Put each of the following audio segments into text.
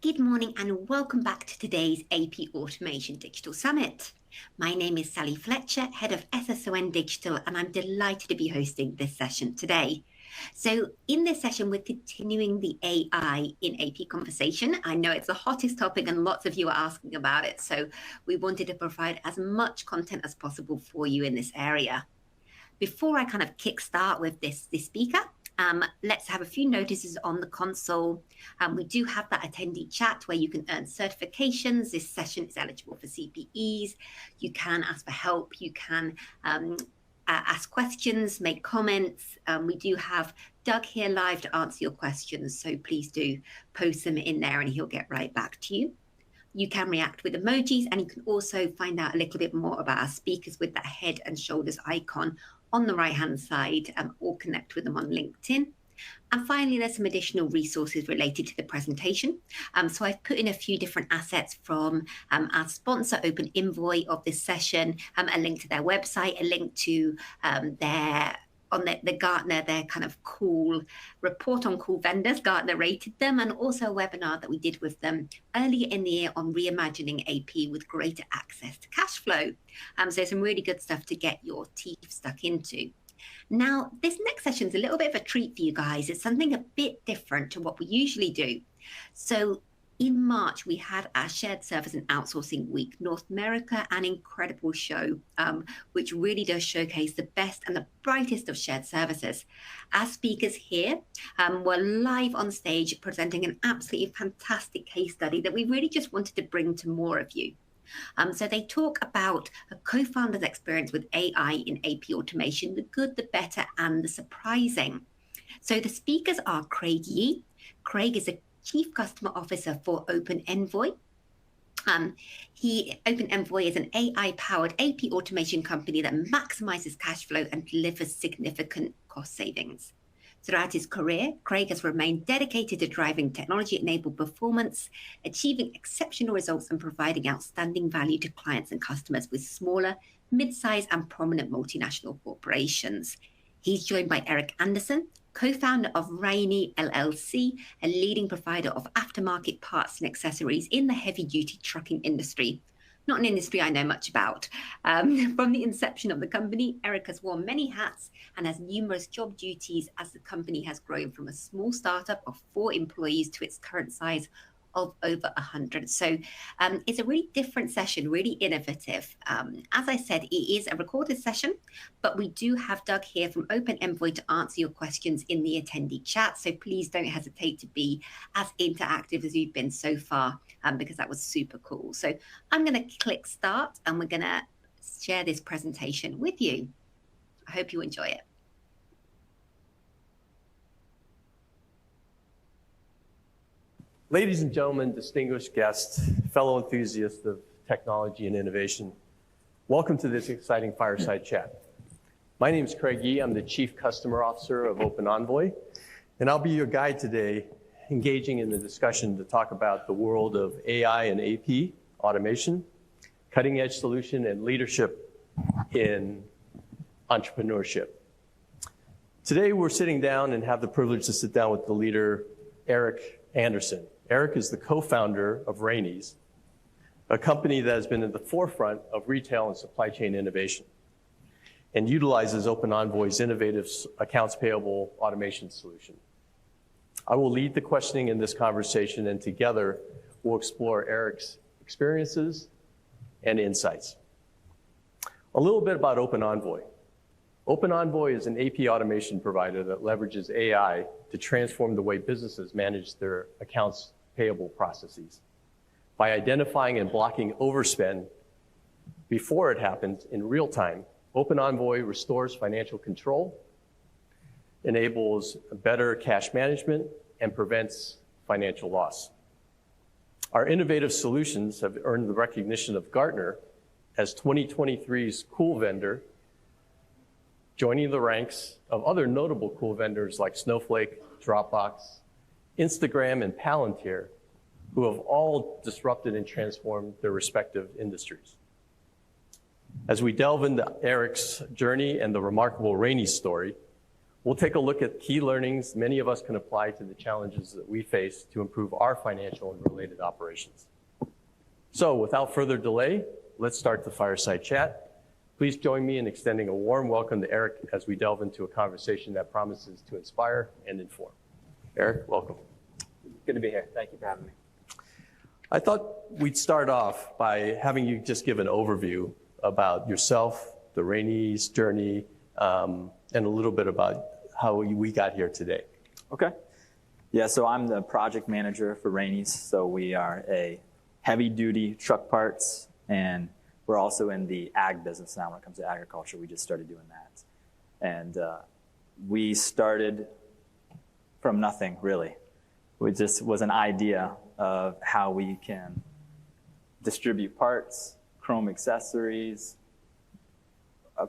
Good morning and welcome back to today's AP Automation Digital Summit. My name is Sally Fletcher, Head of SSON Digital, and I'm delighted to be hosting this session today. So in this session, we're continuing the AI in AP conversation. I know it's the hottest topic and lots of you are asking about it. So we wanted to provide as much content as possible for you in this area. Before I kind of kickstart with this speaker, let's have a few notices on the console. We do have that attendee chat where you can earn certifications. This session is eligible for CPEs. You can ask for help. You can ask questions, make comments. We do have Doug here live to answer your questions. So please do post them in there and he'll get right back to you. You can react with emojis, and you can also find out a little bit more about our speakers with that head and shoulders icon on the right-hand side, or connect with them on LinkedIn. And finally, there's some additional resources related to the presentation. So I've put in a few different assets from our sponsor, Open Envoy, of this session, a link to their website, a link to the Gartner, their kind of cool report on cool vendors. Gartner rated them, and also a webinar that we did with them earlier in the year on reimagining AP with greater access to cash flow. So some really good stuff to get your teeth stuck into. Now, this next session is a little bit of a treat for you guys. It's something a bit different to what we usually do. So in March, we had our Shared Service and Outsourcing Week, North America, an incredible show, which really does showcase the best and the brightest of shared services. Our speakers here were live on stage presenting an absolutely fantastic case study that we really just wanted to bring to more of you. So they talk about a co-founder's experience with AI in AP automation, the good, the better, and the surprising. So the speakers are Craig Yee. Craig is a Chief Customer Officer for Open Envoy. Open Envoy is an AI-powered AP automation company that maximizes cash flow and delivers significant cost savings. Throughout his career, Craig has remained dedicated to driving technology-enabled performance, achieving exceptional results, and providing outstanding value to clients and customers with smaller, mid-sized, and prominent multinational corporations. He's joined by Eric Anderson, co-founder of Raney LLC, a leading provider of aftermarket parts and accessories in the heavy-duty trucking industry. Not an industry I know much about. From the inception of the company, Eric has worn many hats and has numerous job duties as the company has grown from a small startup of 4 employees to its current size of over 100. So it's a really different session, really innovative. As I said, it is a recorded session, but we do have Doug here from Open Envoy to answer your questions in the attendee chat. So please don't hesitate to be as interactive as you've been so far, because that was super cool. So I'm going to click start and we're going to share this presentation with you. I hope you enjoy it. Ladies and gentlemen, distinguished guests, fellow enthusiasts of technology and innovation, welcome to this exciting fireside chat. My name is Craig Yee. I'm the Chief Customer Officer of Open Envoy, and I'll be your guide today, engaging in the discussion to talk about the world of AI and AP automation, cutting-edge solution, and leadership in entrepreneurship. Today, we're sitting down and have the privilege to sit down with the leader, Eric Anderson. Eric is the co-founder of Raney's, a company that has been at the forefront of retail and supply chain innovation and utilizes Open Envoy's innovative accounts payable automation solution. I will lead the questioning in this conversation, and together we'll explore Eric's experiences and insights. A little bit about Open Envoy. Open Envoy is an AP automation provider that leverages AI to transform the way businesses manage their accounts payable processes. By identifying and blocking overspend before it happens in real time, Open Envoy restores financial control, enables better cash management, and prevents financial loss. Our innovative solutions have earned the recognition of Gartner as 2023's Cool Vendor, joining the ranks of other notable cool vendors like Snowflake, Dropbox, Instagram, and Palantir, who have all disrupted and transformed their respective industries. As we delve into Eric's journey and the remarkable Raney story, We'll take a look at key learnings many of us can apply to the challenges that we face to improve our financial and related operations. So without further delay, let's start the fireside chat. Please join me in extending a warm welcome to Eric as we delve into a conversation that promises to inspire and inform. Eric, welcome. Good to be here. Thank you for having me. I thought we'd start off by having you just give an overview about yourself, the Raney's journey, and a little bit about how we got here today. Okay. Yeah, so I'm the project manager for Raney's. So we are a heavy-duty truck parts, and we're also in the ag business now when it comes to agriculture. We just started doing that. And we started from nothing, really. It just was an idea of how we can distribute parts, chrome accessories,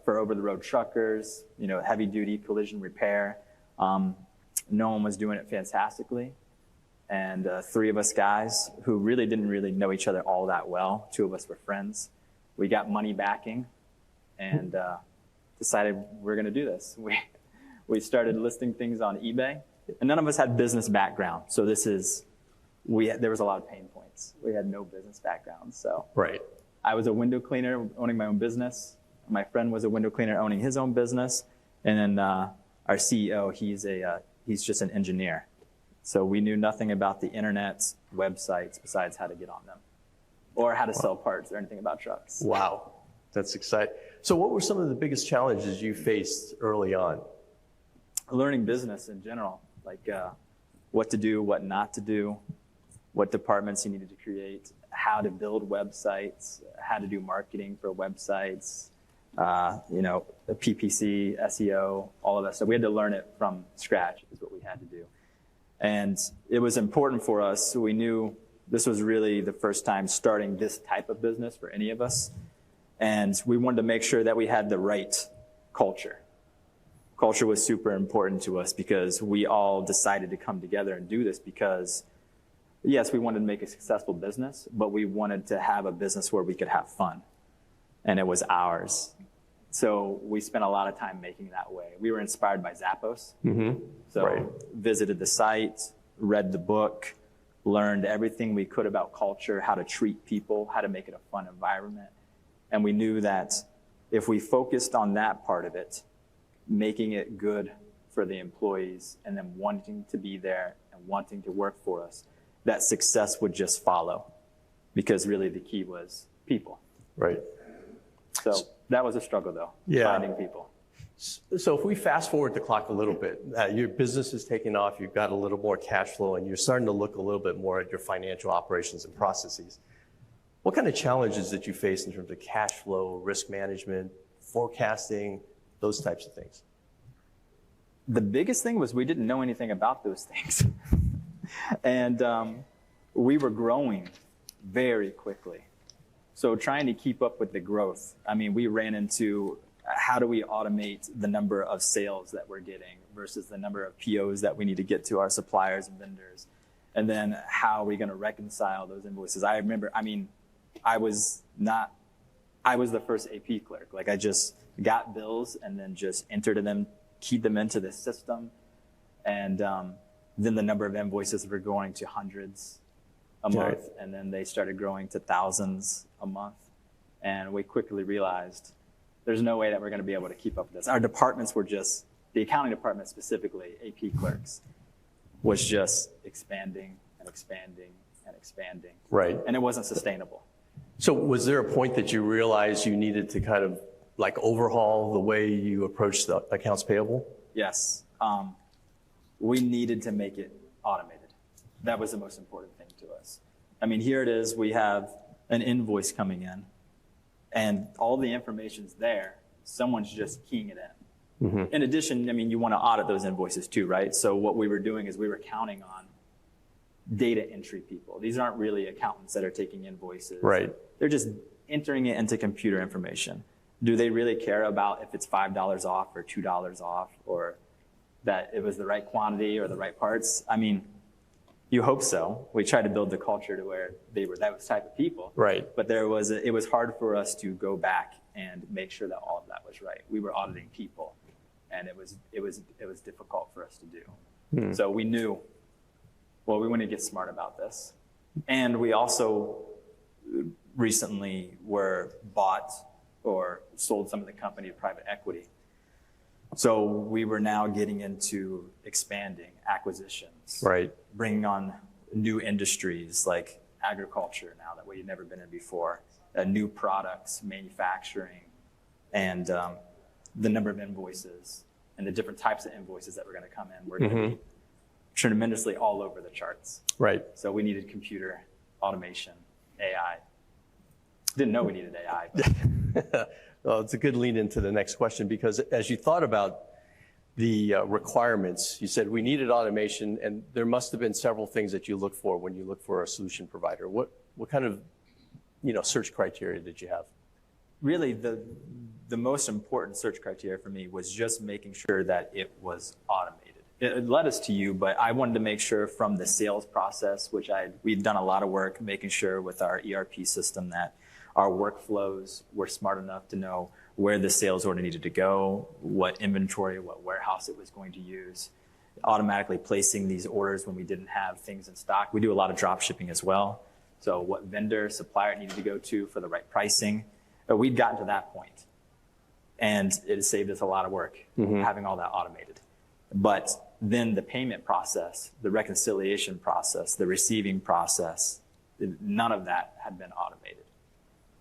for over-the-road truckers, heavy-duty collision repair. No one was doing it fantastically. And 3 of us guys who didn't really know each other all that well, 2 of us were friends. We got money backing and decided we're going to do this. We started listing things on eBay, and none of us had business background. So there was a lot of pain points. We had no business background. So right. I was a window cleaner owning my own business. My friend was a window cleaner owning his own business. And then our CEO, he's just an engineer. So we knew nothing about the internet, websites, besides how to get on them or how to sell parts or anything about trucks. Wow, that's exciting. So what were some of the biggest challenges you faced early on? Learning business in general, like what to do, what not to do, what departments you needed to create, how to build websites, how to do marketing for websites, PPC, SEO, all of that stuff. We had to learn it from scratch is what we had to do. And it was important for us. We knew this was really the first time starting this type of business for any of us. And we wanted to make sure that we had the right culture. Culture was super important to us because we all decided to come together and do this because, yes, we wanted to make a successful business, but we wanted to have a business where we could have fun. And it was ours. So we spent a lot of time making that way. We were inspired by Zappos. Mm-hmm. So visited the site, read the book, learned everything we could about culture, how to treat people, how to make it a fun environment. And we knew that if we focused on that part of it, making it good for the employees and them wanting to be there and wanting to work for us, that success would just follow because really the key was people. Right. So that was a struggle, though, finding people. So if we fast forward the clock a little bit, your business is taking off, you've got a little more cash flow, and you're starting to look a little bit more at your financial operations and processes. What kind of challenges did you face in terms of cash flow, risk management, forecasting, those types of things? The biggest thing was we didn't know anything about those things. And we were growing very quickly. So trying to keep up with the growth, we ran into how do we automate the number of sales that we're getting versus the number of POs that we need to get to our suppliers and vendors. And then how are we going to reconcile those invoices? I remember, I was the first AP clerk. Like I just got bills and then just entered them, keyed them into the system. And then the number of invoices were going to hundreds a month, and then they started growing to thousands a month. And we quickly realized there's no way that we're going to be able to keep up with this. Our departments were just, the accounting department specifically, AP clerks, was just expanding and expanding and expanding. Right. And it wasn't sustainable. So was there a point that you realized you needed to kind of like overhaul the way you approach the accounts payable? Yes. We needed to make it automated. That was the most important thing to us. Here it is. We have an invoice coming in, and all the information's there. Someone's just keying it in. Mm-hmm. In addition, you want to audit those invoices too, right? So what we were doing is we were counting on data entry people. These aren't really accountants that are taking invoices. Right. They're just entering it into computer information. Do they really care about if it's $5 off or $2 off, or that it was the right quantity or the right parts? You hope so. We tried to build the culture to where they were that type of people. Right. But it was hard for us to go back and make sure that all of that was right. We were auditing people. and it was difficult for us to do. So we knew, well, we want to get smart about this. And we also recently were bought or sold some of the company to private equity. So we were now getting into expanding acquisitions, Right. bringing on new industries like agriculture now that we've never been in before, new products, manufacturing, and the number of invoices and the different types of invoices that were going to come in were going to be tremendously all over the charts. Right. So we needed computer, automation, AI. Didn't know we needed AI. But Well, it's a good lead into the next question, because as you thought about the requirements, you said we needed automation, and there must have been several things that you look for when you look for a solution provider. What kind of search criteria did you have? really, the most important search criteria for me was just making sure that it was automated. It led us to you, but I wanted to make sure from the sales process, which we'd done a lot of work making sure with our ERP system that our workflows were smart enough to know where the sales order needed to go, what inventory, what warehouse it was going to use, automatically placing these orders when we didn't have things in stock. We do a lot of drop shipping as well. So what vendor, supplier it needed to go to for the right pricing. But we'd gotten to that point, and it saved us a lot of work having all that automated. But then the payment process, the reconciliation process, the receiving process, none of that had been automated.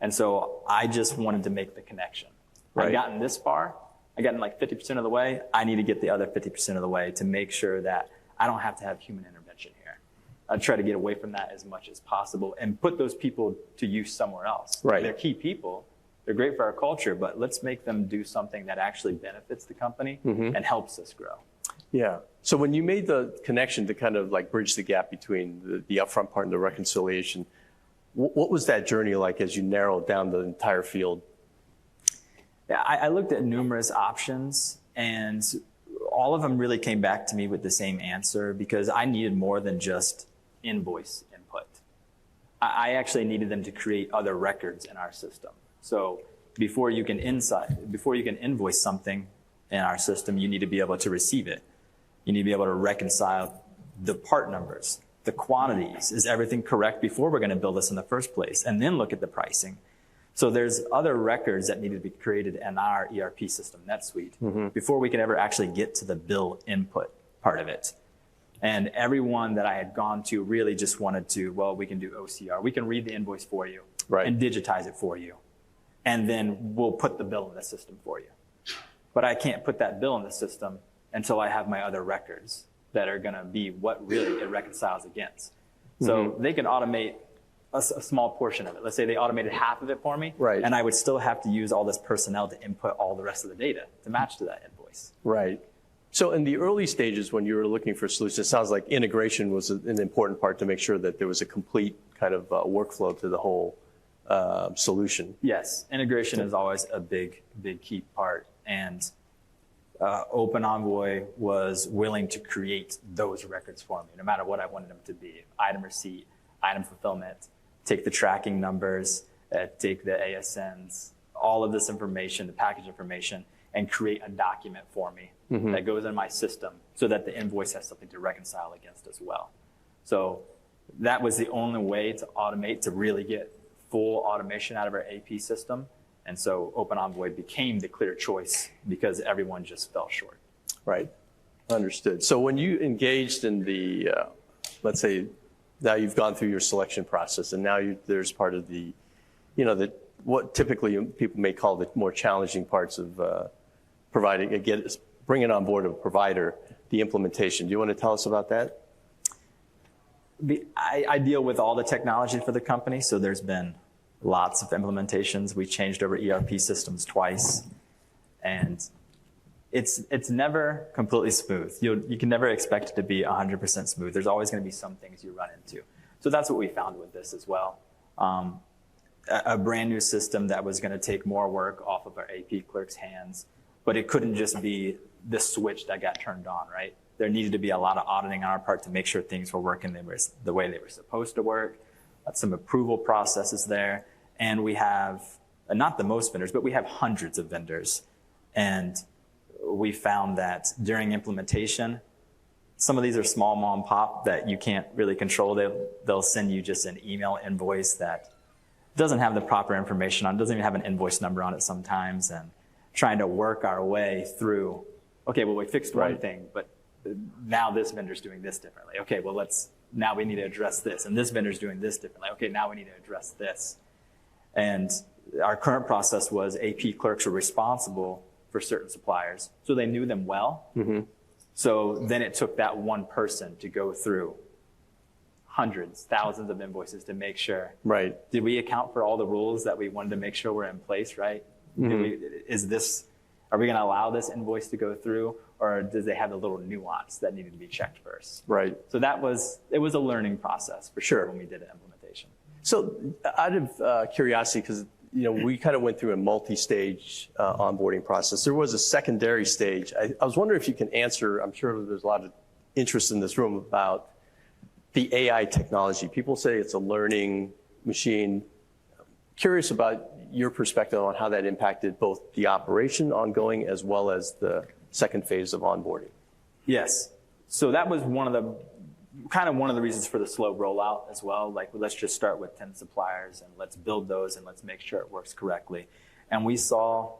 And so I just wanted to make the connection. Right. I've gotten this far. I've gotten like 50% of the way. I need to get the other 50% of the way to make sure that I don't have to have human intervention here. I try to get away from that as much as possible and put those people to use somewhere else. Right. They're key people. They're great for our culture, but let's make them do something that actually benefits the company and helps us grow. Yeah. So when you made the connection to kind of like bridge the gap between the upfront part and the reconciliation, what was that journey like as you narrowed down the entire field? Yeah, I looked at numerous options, and all of them really came back to me with the same answer because I needed more than just invoice input. I actually needed them to create other records in our system. So before you can invoice something in our system, you need to be able to receive it. You need to be able to reconcile the part numbers, the quantities. Is everything correct before we're going to build this in the first place? And then look at the pricing. So there's other records that needed to be created in our ERP system, NetSuite, before we can ever actually get to the bill input part of it. And everyone that I had gone to really just wanted to, well, we can do OCR. We can read the invoice for you and digitize it for you. And then we'll put the bill in the system for you. But I can't put that bill in the system until I have my other records that are going to be what really it reconciles against. So they can automate a small portion of it. Let's say they automated half of it for me, and I would still have to use all this personnel to input all the rest of the data to match to that invoice. Right. So in the early stages when you were looking for solutions, it sounds like integration was an important part to make sure that there was a complete kind of workflow to the whole solution. Yes, integration is always a big key part. And Open Envoy was willing to create those records for me, no matter what I wanted them to be. Item receipt, item fulfillment, take the tracking numbers, take the ASNs, all of this information, the package information, and create a document for me that goes in my system so that the invoice has something to reconcile against as well. So that was the only way to automate, to really get full automation out of our AP system. And so Open Envoy became the clear choice because everyone just fell short. Right. Understood. So when you engaged in the, let's say, now you've gone through your selection process, and now there's part of the, what typically people may call the more challenging parts of bringing on board a provider, the implementation. Do you want to tell us about that? I deal with all the technology for the company, so there's been lots of implementations. We changed over ERP systems twice, and it's never completely smooth. You can never expect it to be 100% smooth. There's always going to be some things you run into. So that's what we found with this as well. A brand new system that was going to take more work off of our AP clerks' hands, but it couldn't just be the switch that got turned on, right? There needed to be a lot of auditing on our part to make sure things were working the way they were supposed to work. Some approval processes there. And we have, not the most vendors, but we have hundreds of vendors. And we found that during implementation, some of these are small mom and pop that you can't really control. They'll send you just an email invoice that doesn't have the proper information on it, doesn't even have an invoice number on it sometimes, and trying to work our way through, okay, well, we fixed one thing, but now this vendor's doing this differently. Okay, well, now we need to address this, and this vendor's doing this differently. Okay, now we need to address this. And our current process was AP clerks were responsible for certain suppliers, so they knew them well. Mm-hmm. So then it took that one person to go through hundreds, thousands of invoices to make sure. Right. Did we account for all the rules that we wanted to make sure were in place, right? Mm-hmm. Are we going to allow this invoice to go through, or does they have a little nuance that needed to be checked first? Right. So it was a learning process for sure when we did an implementation. So out of curiosity, because we kind of went through a multi-stage onboarding process. There was a secondary stage. I was wondering if you can answer, I'm sure there's a lot of interest in this room about the AI technology. People say it's a learning machine. Curious about your perspective on how that impacted both the operation ongoing as well as the second phase of onboarding. Yes. So that was one of the reasons for the slow rollout as well. Like, let's just start with 10 suppliers and let's build those and let's make sure it works correctly. And we saw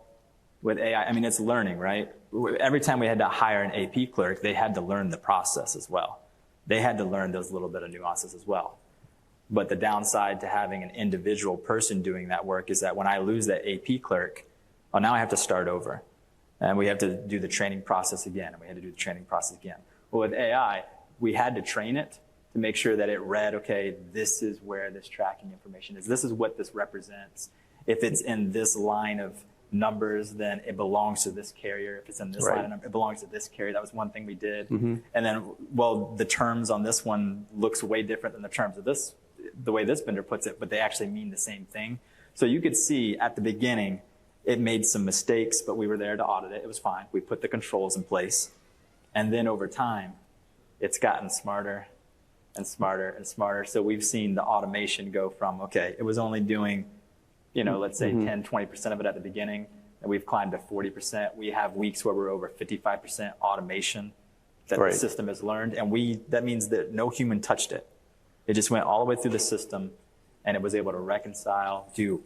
with AI, it's learning, right? Every time we had to hire an AP clerk, they had to learn the process as well. They had to learn those little bit of nuances as well. But the downside to having an individual person doing that work is that when I lose that AP clerk, now I have to start over. And we have to do the training process again, and we had to do the training process again. Well, with AI, we had to train it to make sure that it read, okay, this is where this tracking information is. This is what this represents. If it's in this line of numbers, then it belongs to this carrier. If it's in this line of numbers, it belongs to this carrier. That was one thing we did. Mm-hmm. And then, the terms on this one looks way different than the terms of this, the way this vendor puts it, but they actually mean the same thing. So you could see at the beginning, it made some mistakes, but we were there to audit it. It was fine. We put the controls in place. And then over time, it's gotten smarter and smarter and smarter. So we've seen the automation go from, okay, it was only doing, let's say 10, 20% of it at the beginning, and we've climbed to 40%. We have weeks where we're over 55% automation that the system has learned. And that means that no human touched it. It just went all the way through the system, and it was able to reconcile, you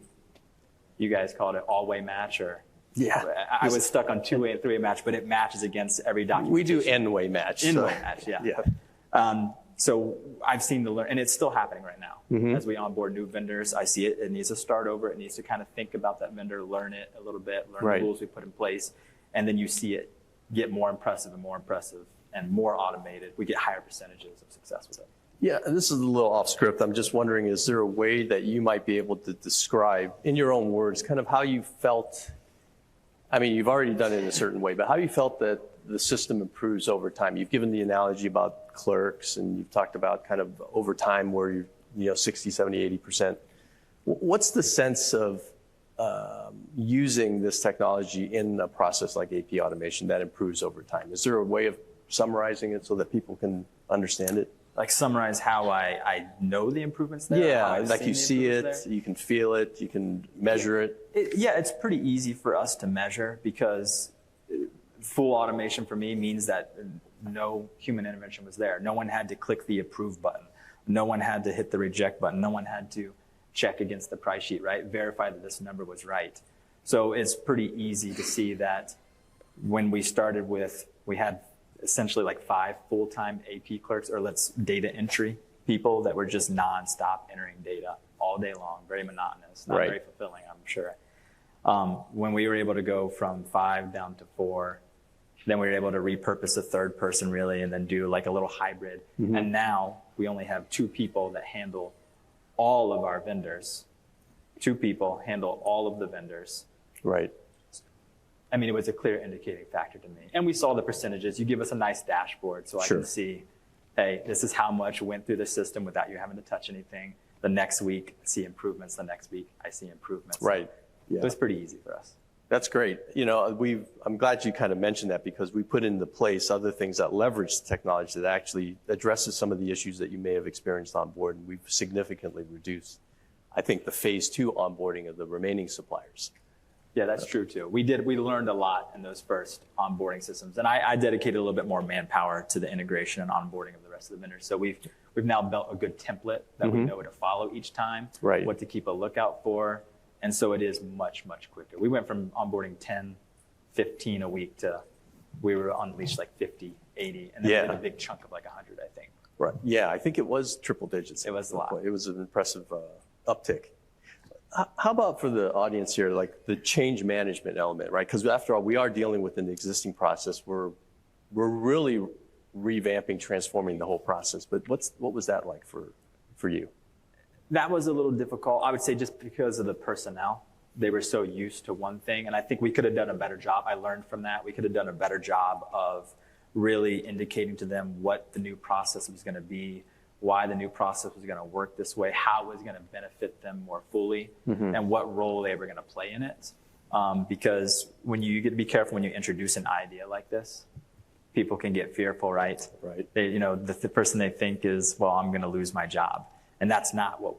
guys called it all-way match, or I was stuck on two-way and three-way match, but it matches against every document. We do N-way match. N-way match, yeah. So I've seen and it's still happening right now. Mm-hmm. As we onboard new vendors, I see it. It needs to start over. It needs to kind of think about that vendor, learn it a little bit, learn the rules we put in place, and then you see it get more impressive and more automated. We get higher percentages of success with it. Yeah, and this is a little off script. I'm just wondering, is there a way that you might be able to describe, in your own words, kind of how you felt? You've already done it in a certain way, but how you felt that the system improves over time? You've given the analogy about clerks, and you've talked about kind of over time where you're 60, 70, 80%. What's the sense of using this technology in a process like AP automation that improves over time? Is there a way of summarizing it so that people can understand it? Like summarize how I know the improvements there? Yeah, like you see it, you can feel it, you can measure it. It's pretty easy for us to measure because full automation for me means that no human intervention was there. No one had to click the approve button. No one had to hit the reject button. No one had to check against the price sheet, right? Verify that this number was right. So it's pretty easy to see that when we started we had essentially like 5 full-time AP clerks, or data entry people that were just nonstop entering data all day long, very monotonous, not very fulfilling, I'm sure. When we were able to go from 5 down to 4, then we were able to repurpose a third person really, and then do like a little hybrid. Mm-hmm. And now we only have 2 people that handle all of our vendors. 2 people handle all of the vendors. Right. It was a clear indicating factor to me. And we saw the percentages. You give us a nice dashboard so I can see, hey, this is how much went through the system without you having to touch anything. The next week, I see improvements. The next week, I see improvements. Right. Yeah. It was pretty easy for us. That's great. I'm glad you kind of mentioned that, because we put into place other things that leverage the technology that actually addresses some of the issues that you may have experienced on board. And we've significantly reduced, I think, the phase 2 onboarding of the remaining suppliers. Yeah, that's true too. We learned a lot in those first onboarding systems. And I dedicated a little bit more manpower to the integration and onboarding of the rest of the vendors. So we've now built a good template that we know to follow each time, Right. what to keep a lookout for. And so it is much, much quicker. We went from onboarding 10, 15 a week to we were on leash like 50, 80, and then we had a big chunk of like 100, I think. Right. Yeah, I think it was triple digits. It was a lot. It was an impressive uptick. How about for the audience here, like the change management element, right? Because after all, we are dealing with an existing process. We're really revamping, transforming the whole process. But what was that like for you? That was a little difficult, I would say, just because of the personnel. They were so used to one thing, and I think we could have done a better job. I learned from that. We could have done a better job of really indicating to them what the new process was going to be, why the new process was going to work this way, how it was going to benefit them more fully, and what role they were going to play in it. Because you get to be careful when you introduce an idea like this. People can get fearful, right? Right. They, the person they think is, well, I'm going to lose my job. And that's not what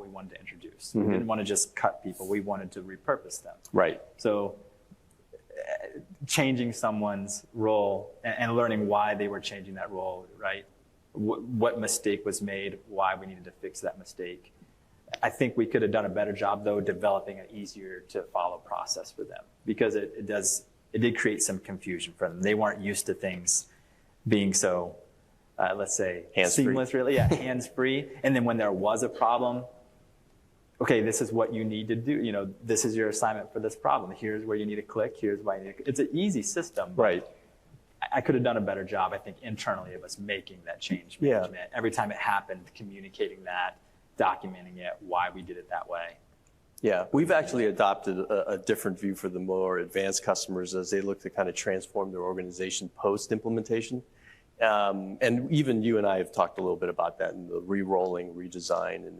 we wanted to introduce. We didn't want to just cut people. We wanted to repurpose them. Right. So changing someone's role and learning why they were changing that role, right? What mistake was made, why we needed to fix that mistake. I think we could have done a better job, though, developing an easier to follow process for them, because it did create some confusion for them. They weren't used to things being so, let's say, seamless, really. Yeah, hands-free. And then when there was a problem, okay, this is what you need to do. This is your assignment for this problem. Here's where you need to click. Here's why you need to click. It's an easy system. Right. I could have done a better job, I think, internally of us making that change management. Every time it happened, communicating that, documenting it, why we did it that way. Yeah, we've actually adopted a different view for the more advanced customers as they look to kind of transform their organization post-implementation. And even you and I have talked a little bit about that in the re-rolling, redesign, and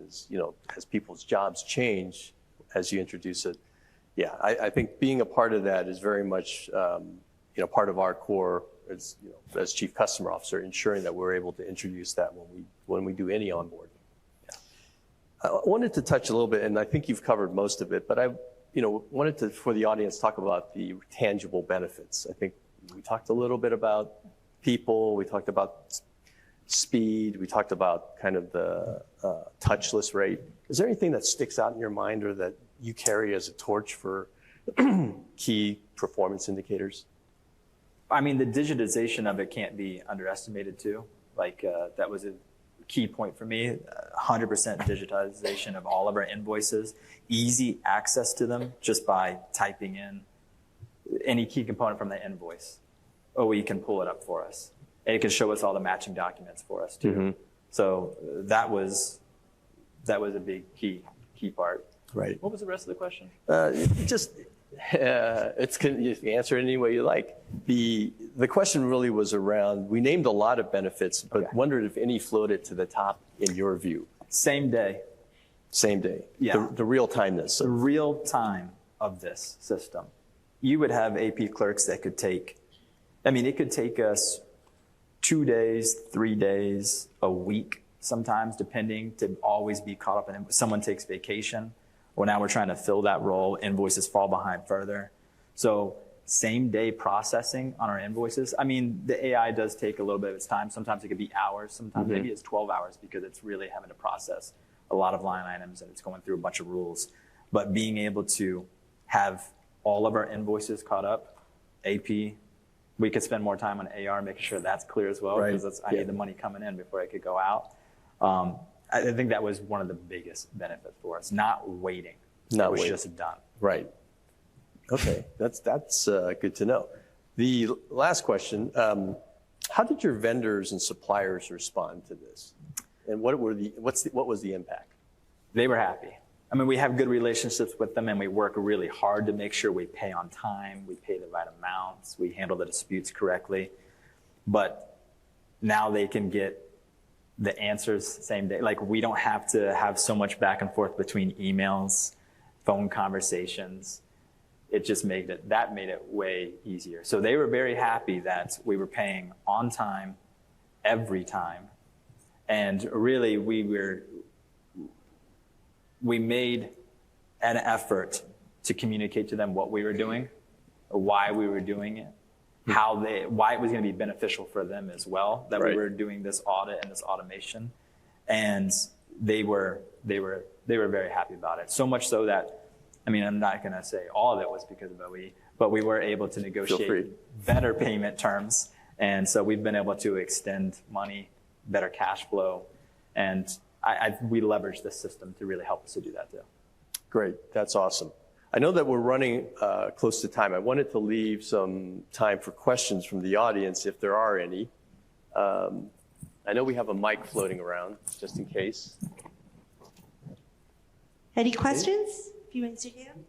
as people's jobs change as you introduce it. Yeah, I think being a part of that is very much part of our core as Chief Customer Officer, ensuring that we're able to introduce that when we do any onboarding. I wanted to touch a little bit, and I think you've covered most of it, but I wanted to, for the audience, talk about the tangible benefits. I think we talked a little bit about people, we talked about speed, we talked about kind of the touchless rate. Is there anything that sticks out in your mind or that you carry as a torch for key performance indicators? I mean, the digitization of it can't be underestimated too. That was a key point for me, 100% digitization of all of our invoices, easy access to them just by typing in any key component from the invoice. OE can pull it up for us. And it can show us all the matching documents for us too. So that was a big key part. Right. What was the rest of the question? You can answer it any way you like. The question really was around, we named a lot of benefits, but wondered if any floated to the top in your view. Same day. Same day. Yeah. The real timeness. The real time of this system. You would have AP clerks that could it could take us 2 days, 3 days, a week sometimes, depending, to always be caught up in it. Someone takes vacation. Well, now we're trying to fill that role. Invoices fall behind further. So same day processing on our invoices. I mean, the AI does take a little bit of its time. Sometimes it could be hours. Sometimes maybe it's 12 hours because it's really having to process a lot of line items and it's going through a bunch of rules. But being able to have all of our invoices caught up, AP, we could spend more time on AR, making sure that's clear as well, because I need the money coming in before it could go out. I think that was one of the biggest benefits for us, not waiting. It was just done. Right. Okay, that's good to know. The last question, how did your vendors and suppliers respond to this? And what was the impact? They were happy. I mean, we have good relationships with them and we work really hard to make sure we pay on time, we pay the right amounts, we handle the disputes correctly. But now they can get the answers same day. Like, we don't have to have so much back and forth between emails, phone conversations. It just made it way easier. So they were very happy that we were paying on time, every time. And really, we made an effort to communicate to them what we were doing, why we were doing it, why it was going to be beneficial for them as well, that we were doing this audit and this automation. And they were very happy about it. So much so that, I mean, I'm not going to say all of it was because of OE, but we were able to negotiate better payment terms. And so we've been able to extend money, better cash flow. And we leverage this system to really help us to do that too. Great. That's awesome. I know that we're running close to time. I wanted to leave some time for questions from the audience, if there are any. I know we have a mic floating around, just in case. Any questions? If you raise your hand.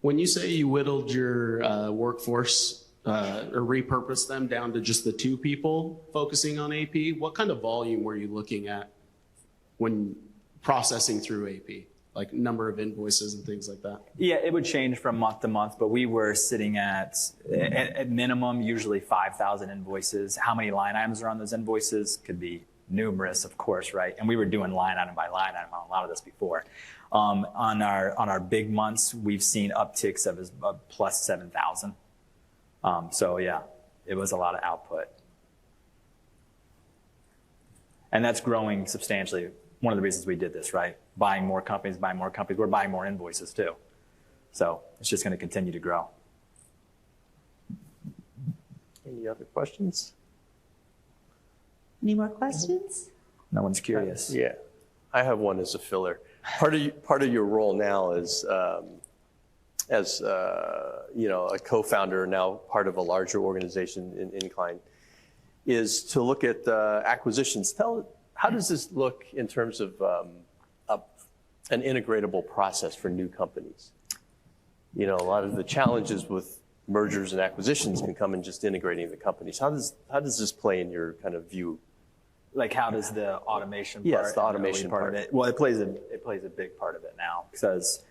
When you say you whittled your workforce or repurposed them down to just the 2 people focusing on AP, what kind of volume were you looking at when processing through AP? Like number of invoices and things like that? Yeah, it would change from month to month, but we were sitting at minimum, usually 5,000 invoices. How many line items are on those invoices? Could be numerous, of course, right? And we were doing line item by line item on a lot of this before. On our big months, we've seen upticks of plus 7,000. So yeah, it was a lot of output. And that's growing substantially. One of the reasons we did this, right? Buying more companies, we're buying more invoices too. So it's just going to continue to grow. Any other questions? Any more questions? No one's curious. Yeah, I have one as a filler. Part of your role now is a co-founder, now part of a larger organization in Incline, is to look at acquisitions. How does this look in terms of an integratable process for new companies? You know, a lot of the challenges with mergers and acquisitions can come in just integrating the companies. How does this play in your kind of view? Like, how does the automation part? Yes, the automation part of it. Well, it plays a big part of it now, because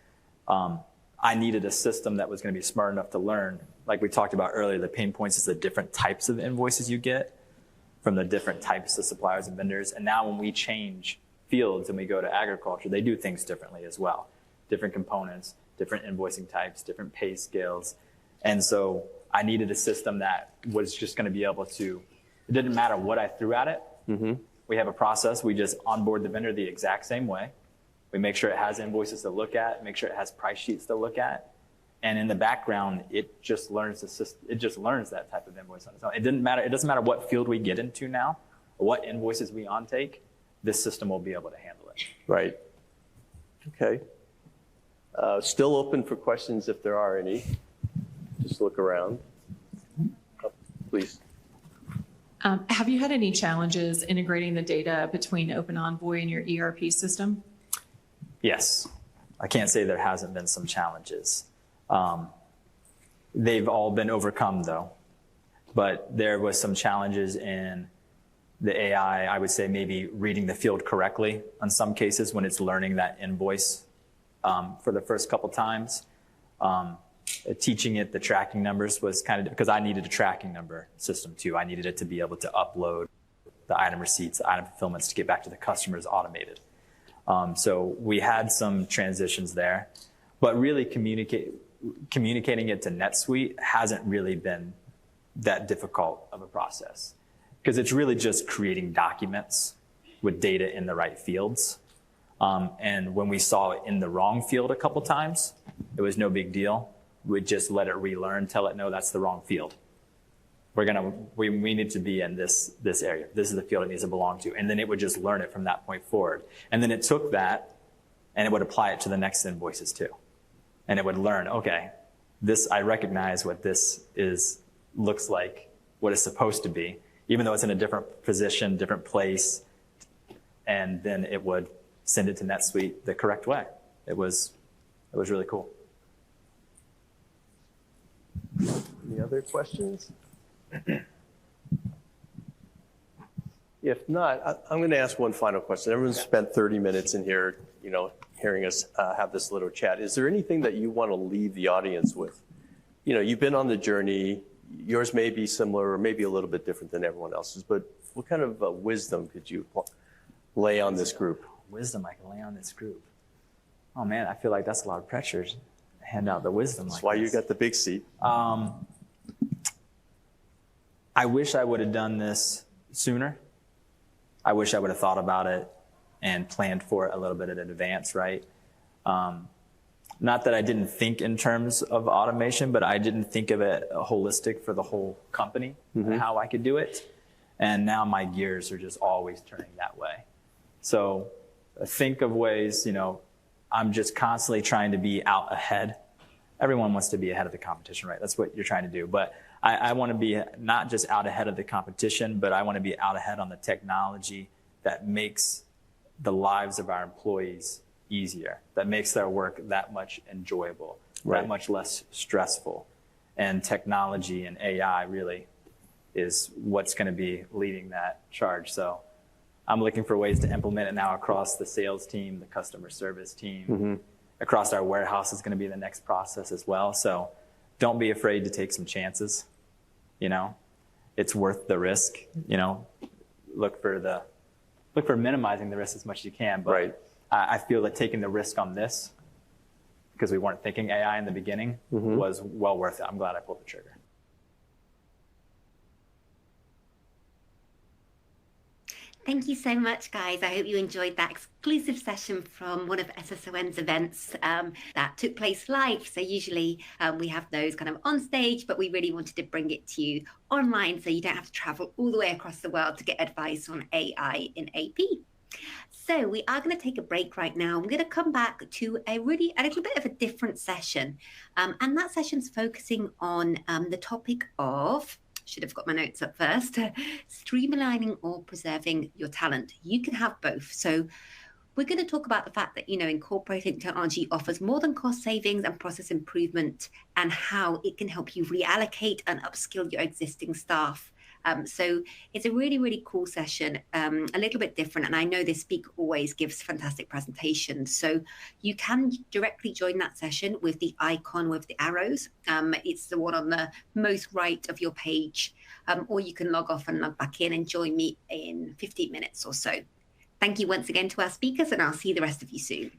I needed a system that was going to be smart enough to learn. Like we talked about earlier, the pain points is the different types of invoices you get from the different types of suppliers and vendors. And now when we change fields and we go to agriculture, they do things differently as well. Different components, different invoicing types, different pay scales. And so I needed a system that was just going to be able to, it didn't matter what I threw at it. Mm-hmm. We have a process. We just onboard the vendor the exact same way. We make sure it has invoices to look at, make sure it has price sheets to look at. And in the background, it just learns the system. It just learns that type of invoice on its own. It doesn't matter what field we get into now, or what invoices we take. This system will be able to handle it. Right. Okay. Still open for questions if there are any. Just look around. Oh, please. Have you had any challenges integrating the data between Open Envoy and your ERP system? Yes. I can't say there hasn't been some challenges. They've all been overcome, though. But there was some challenges in the AI, I would say maybe reading the field correctly in some cases when it's learning that invoice for the first couple times. Teaching it the tracking numbers was kind of, because I needed a tracking number system too. I needed it to be able to upload the item receipts, the item fulfillments to get back to the customers automated. So we had some transitions there, but really communicating it to NetSuite hasn't really been that difficult of a process, because it's really just creating documents with data in the right fields. And when we saw it in the wrong field a couple times, it was no big deal. We'd just let it relearn, tell it, no, that's the wrong field. We need to be in this area. This is the field it needs to belong to. And then it would just learn it from that point forward. And then it took that and it would apply it to the next invoices too. And it would learn, okay, I recognize what this looks like, what it's supposed to be, even though it's in a different position, different place. And then it would send it to NetSuite the correct way. It was really cool. Any other questions? If not, I'm going to ask one final question. Everyone's spent 30 minutes in here, hearing us have this little chat. Is there anything that you want to leave the audience with? You've been on the journey. yours may be similar or maybe a little bit different than everyone else's, but what kind of wisdom could you lay on this group? Wisdom I can lay on this group. Oh man, I feel like that's a lot of pressure to hand out the wisdom. That's like why this. you got the big seat. I wish I would have done this sooner. I wish I would have thought about it and planned for it a little bit in advance, right? Not that I didn't think in terms of automation, but I didn't think of it holistic for the whole company and how I could do it. And now my gears are just always turning that way. So think of ways, I'm just constantly trying to be out ahead. Everyone wants to be ahead of the competition, right? That's what you're trying to do. But I want to be not just out ahead of the competition, but I want to be out ahead on the technology that makes the lives of our employees easier, that makes their work that much enjoyable, that much less stressful. And technology and AI really is what's going to be leading that charge. So I'm looking for ways to implement it now across the sales team, the customer service team, across our warehouse is going to be the next process as well. So don't be afraid to take some chances. It's worth the risk. Look for minimizing the risk as much as you can. But I feel that taking the risk on this, because we weren't thinking AI in the beginning, was well worth it. I'm glad I pulled the trigger. Thank you so much, guys. I hope you enjoyed that exclusive session from one of SSON's events that took place live. So usually we have those kind of on stage, but we really wanted to bring it to you online so you don't have to travel all the way across the world to get advice on AI in AP. So we are going to take a break right now. I'm going to come back to a little bit of a different session. And that session's focusing on the topic of, should have got my notes up first, streamlining or preserving your talent. You can have both. So we're going to talk about the fact that, incorporating technology offers more than cost savings and process improvement, and how it can help you reallocate and upskill your existing staff. So it's a really, really cool session, a little bit different. And I know this speaker always gives fantastic presentations. So you can directly join that session with the icon with the arrows. It's the one on the most right of your page, or you can log off and log back in and join me in 15 minutes or so. Thank you once again to our speakers, and I'll see the rest of you soon.